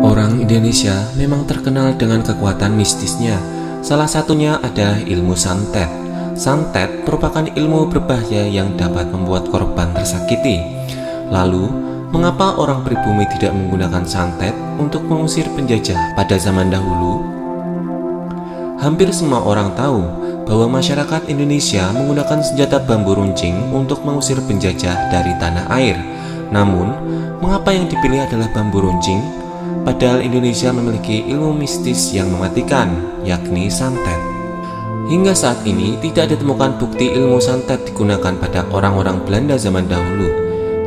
Orang Indonesia memang terkenal dengan kekuatan mistisnya. Salah satunya adalah ilmu santet. Santet merupakan ilmu berbahaya yang dapat membuat korban tersakiti. Lalu, mengapa orang pribumi tidak menggunakan santet untuk mengusir penjajah pada zaman dahulu? Hampir semua orang tahu bahwa masyarakat Indonesia menggunakan senjata bambu runcing untuk mengusir penjajah dari tanah air. Namun, mengapa yang dipilih adalah bambu runcing? Padahal Indonesia memiliki ilmu mistis yang mematikan, yakni santet. Hingga saat ini tidak ditemukan bukti ilmu santet digunakan pada orang-orang Belanda zaman dahulu.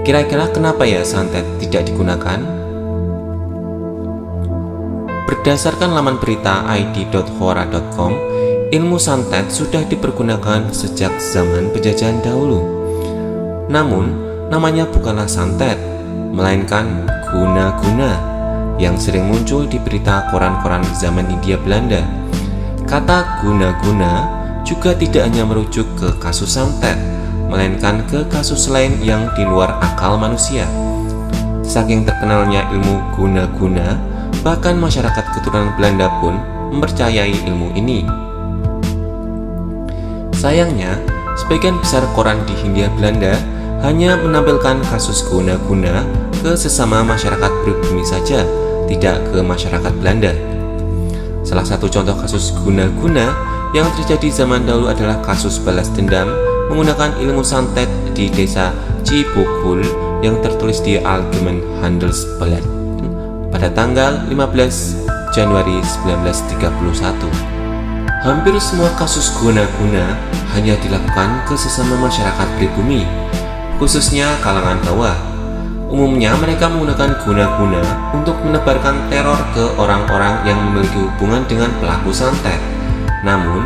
Kira-kira kenapa ya santet tidak digunakan? Berdasarkan laman berita id.hora.com, ilmu santet sudah dipergunakan sejak zaman penjajahan dahulu. Namun, namanya bukanlah santet, melainkan guna-guna yang sering muncul di berita koran-koran zaman Hindia Belanda. Kata guna-guna juga tidak hanya merujuk ke kasus santet, melainkan ke kasus lain yang di luar akal manusia. Saking terkenalnya ilmu guna-guna, bahkan masyarakat keturunan Belanda pun mempercayai ilmu ini. Sayangnya, sebagian besar koran di Hindia Belanda hanya menampilkan kasus guna-guna ke sesama masyarakat pribumi saja, tidak ke masyarakat Belanda. Salah satu contoh kasus guna-guna yang terjadi zaman dahulu adalah kasus balas dendam menggunakan ilmu santet di desa Cibukul yang tertulis di Algemen Handelsblad pada tanggal 15 Januari 1931. Hampir semua kasus guna-guna hanya dilakukan ke sesama masyarakat pribumi, khususnya kalangan bawah. Umumnya mereka menggunakan guna-guna untuk menebarkan teror ke orang-orang yang memiliki hubungan dengan pelaku santet. Namun,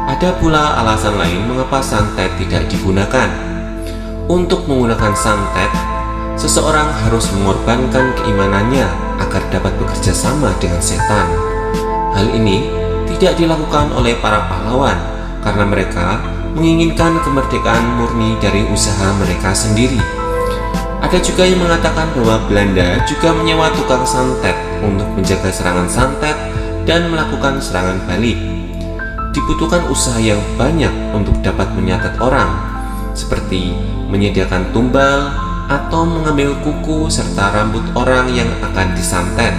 ada pula alasan lain mengapa santet tidak digunakan. Untuk menggunakan santet, seseorang harus mengorbankan keimanannya agar dapat bekerja sama dengan setan. Hal ini tidak dilakukan oleh para pahlawan karena mereka menginginkan kemerdekaan murni dari usaha mereka sendiri. Ada juga yang mengatakan bahwa Belanda juga menyewa tukang santet untuk menjaga serangan santet dan melakukan serangan balik. Dibutuhkan usaha yang banyak untuk dapat menyatet orang, seperti menyediakan tumbal atau mengambil kuku serta rambut orang yang akan disantet.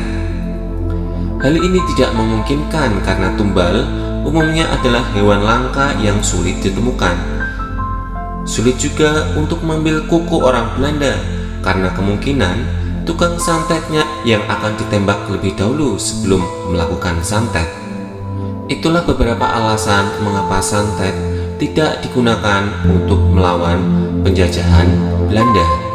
Hal ini tidak memungkinkan karena tumbal umumnya adalah hewan langka yang sulit ditemukan. Sulit juga untuk mengambil kuku orang Belanda karena kemungkinan tukang santetnya yang akan ditembak lebih dahulu sebelum melakukan santet. Itulah beberapa alasan mengapa santet tidak digunakan untuk melawan penjajahan Belanda.